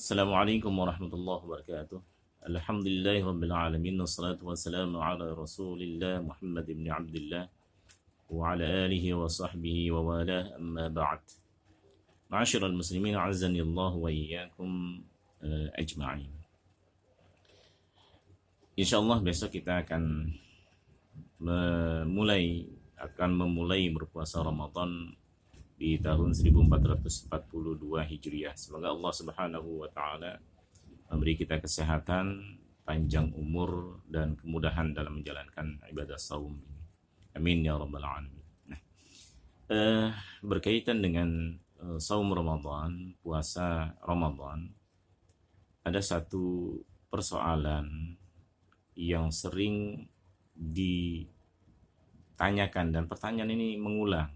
Assalamualaikum warahmatullahi wabarakatuh. Alhamdulillahi rabbil alamin wassalatu wassalamu ala Rasulillah Muhammad ibn Abdullah wa ala alihi wa sahbihi wa wala amma ba'd. Ma'asyiral muslimin azzani Allah wa iyyakum ajma'in. Insyaallah besok kita akan memulai berpuasa Ramadan di tahun 1442 Hijriah. Semoga Allah Subhanahu wa taala memberi kita kesehatan, panjang umur dan kemudahan dalam menjalankan ibadah saum. Amin ya rabbal alamin. Nah, berkaitan dengan saum Ramadan, puasa Ramadan, ada satu persoalan yang sering ditanyakan dan pertanyaan ini mengulang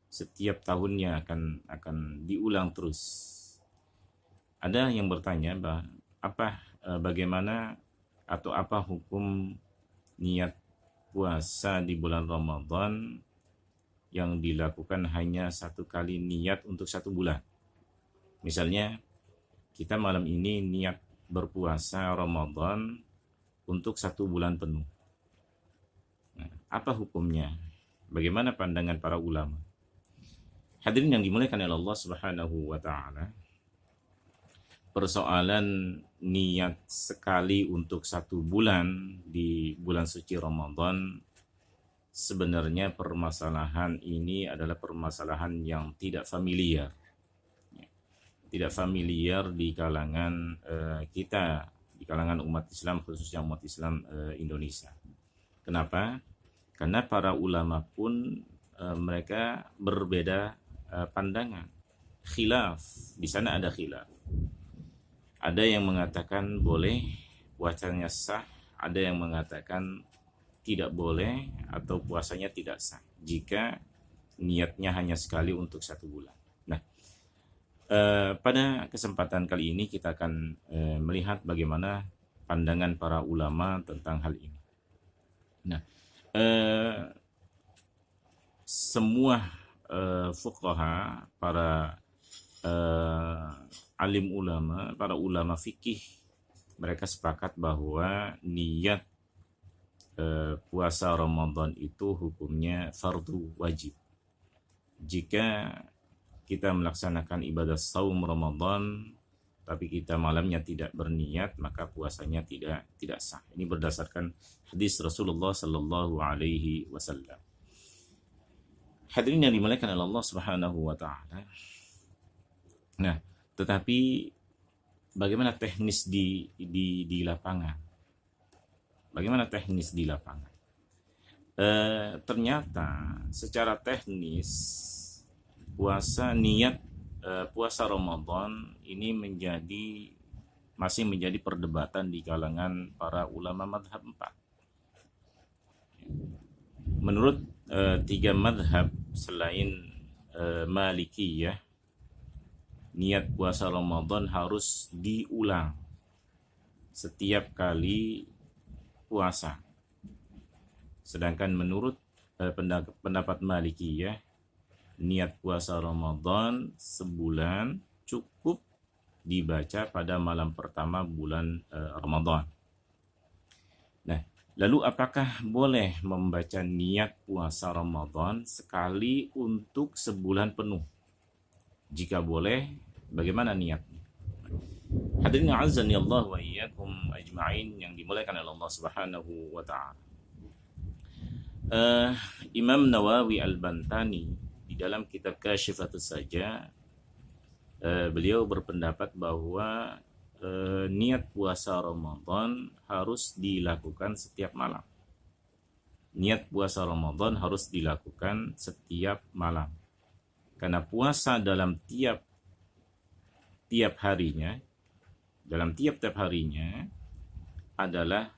setiap tahunnya akan diulang terus. Ada yang bertanya bagaimana atau apa hukum niat puasa di bulan Ramadan yang dilakukan hanya satu kali niat untuk satu bulan. Misalnya kita malam ini niat berpuasa Ramadan untuk satu bulan penuh. Nah, apa hukumnya? Bagaimana pandangan para ulama? Hadirin yang dimuliakan oleh Allah Subhanahu wa taala, persoalan niat sekali untuk satu bulan di bulan suci Ramadan, sebenarnya permasalahan ini adalah permasalahan yang tidak familiar. Tidak familiar di kalangan kita, di kalangan umat Islam, khususnya umat Islam Indonesia. Kenapa? Karena para ulama pun mereka berbeda pandangan, khilaf. Di sana ada khilaf. Ada yang mengatakan boleh, puasanya sah. Ada yang mengatakan tidak boleh atau puasanya tidak sah jika niatnya hanya sekali untuk satu bulan. Nah, pada kesempatan kali ini kita akan melihat bagaimana pandangan para ulama tentang hal ini. Nah, semua fuqaha, para alim ulama, para ulama fikih, mereka sepakat bahwa niat puasa Ramadan itu hukumnya fardu wajib. Jika kita melaksanakan ibadah saum Ramadan tapi kita malamnya tidak berniat, maka puasanya tidak sah. Ini berdasarkan hadis Rasulullah sallallahu alaihi wasallam. Hadirin yang dimuliakan oleh Allah Subhanahu wa taala. Nah, tetapi bagaimana teknis di lapangan? Bagaimana teknis di lapangan? Ternyata secara teknis puasa Ramadan ini masih menjadi perdebatan di kalangan para ulama madhab 4. Menurut 3 madhab selain Malikiyah, niat puasa Ramadan harus diulang setiap kali puasa. Sedangkan menurut pendapat Malikiyah, niat puasa Ramadan sebulan cukup dibaca pada malam pertama bulan Ramadan. Nah, lalu apakah boleh membaca niat puasa Ramadan sekali untuk sebulan penuh? Jika boleh, bagaimana niatnya? Hadirin azani Allah wa iyyakum ajma'in yang dimuliakan oleh Allah Subhanahu wa taala. Imam Nawawi Al-Bantani di dalam kitab Kashifatus Saja, beliau berpendapat bahwa niat puasa Ramadan harus dilakukan setiap malam. Niat puasa Ramadan harus dilakukan setiap malam. Karena puasa dalam tiap harinya adalah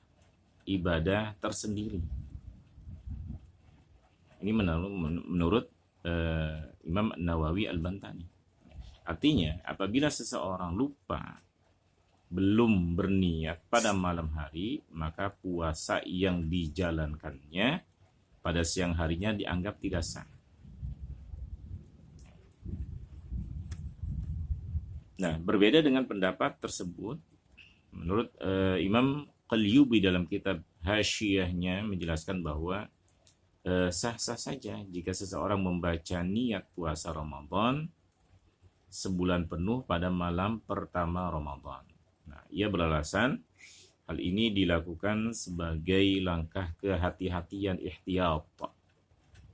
ibadah tersendiri. Ini menurut Imam Nawawi Al-Bantani. Artinya, apabila seseorang lupa belum berniat pada malam hari, maka puasa yang dijalankannya pada siang harinya dianggap tidak sah. Nah, berbeda dengan pendapat tersebut, menurut Imam Qalyubi dalam kitab Hasyiyahnya menjelaskan bahwa sah-sah saja jika seseorang membaca niat puasa Ramadan sebulan penuh pada malam pertama Ramadan. Nah, ia beralasan hal ini dilakukan sebagai langkah kehati-hatian ihtiyat.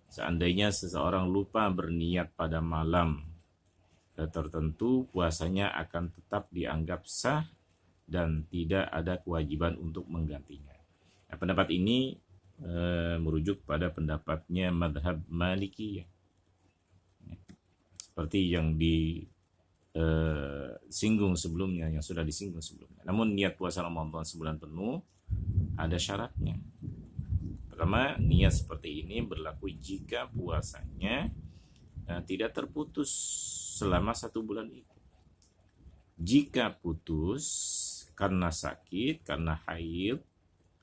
Seandainya seseorang lupa berniat pada malam tertentu, puasanya akan tetap dianggap sah dan tidak ada kewajiban untuk menggantinya. Nah, pendapat ini merujuk pada pendapatnya madhab Malikiyah, seperti yang disinggung sebelumnya, yang sudah disinggung sebelumnya. Namun niat puasa Ramadan sebulan penuh ada syaratnya. Pertama, niat seperti ini berlaku jika puasanya tidak terputus selama 1 bulan itu. Jika putus karena sakit, karena haid,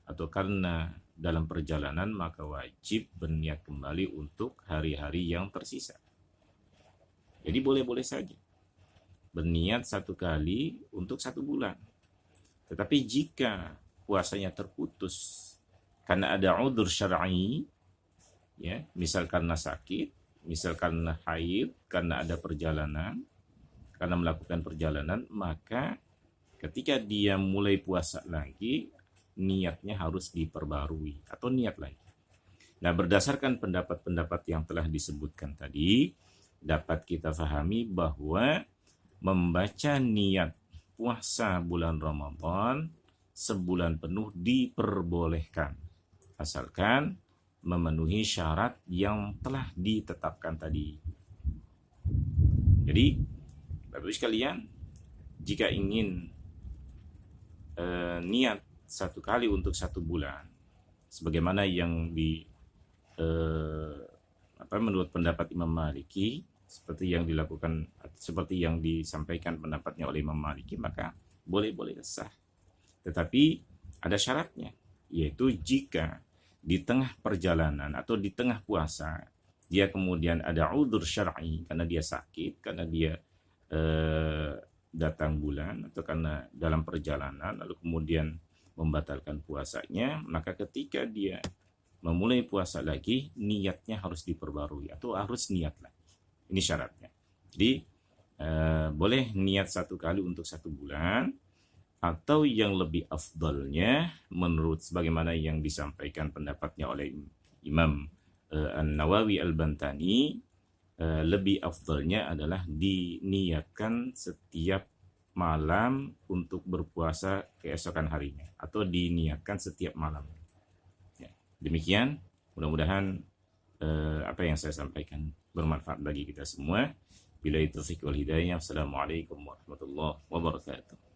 atau karena dalam perjalanan, maka wajib berniat kembali untuk hari-hari yang tersisa. Jadi boleh-boleh saja berniat 1 kali untuk 1 bulan. Tetapi jika puasanya terputus karena ada udzur syar'i, ya, misal karena sakit, misal karena haid, karena ada perjalanan, karena melakukan perjalanan, maka ketika dia mulai puasa lagi, niatnya harus diperbarui atau niat lagi. Nah, berdasarkan pendapat-pendapat yang telah disebutkan tadi, dapat kita pahami bahwa membaca niat puasa bulan Ramadan sebulan penuh diperbolehkan, asalkan memenuhi syarat yang telah ditetapkan tadi. Jadi, Bapak Ibu sekalian, jika ingin niat 1 kali untuk 1 bulan, sebagaimana yang menurut pendapat Imam Maliki, seperti yang disampaikan pendapatnya oleh Imam Maliki, maka boleh-boleh sah. Tetapi ada syaratnya, yaitu jika di tengah perjalanan atau di tengah puasa dia kemudian ada udzur syar'i, karena dia sakit, karena dia datang bulan, atau karena dalam perjalanan lalu kemudian membatalkan puasanya, maka ketika dia memulai puasa lagi, niatnya harus diperbarui atau harus niat lagi. Ini syaratnya. Jadi boleh niat 1 kali untuk 1 bulan, atau yang lebih afdalnya menurut sebagaimana yang disampaikan pendapatnya oleh Imam An-Nawawi Al-Bantani, lebih afdalnya adalah diniatkan setiap malam untuk berpuasa keesokan harinya, atau diniatkan setiap malam. Ya, demikian, mudah-mudahan apa yang saya sampaikan bermanfaat bagi kita semua. Billahi taufiq wal hidayah. Assalamualaikum warahmatullahi wabarakatuh.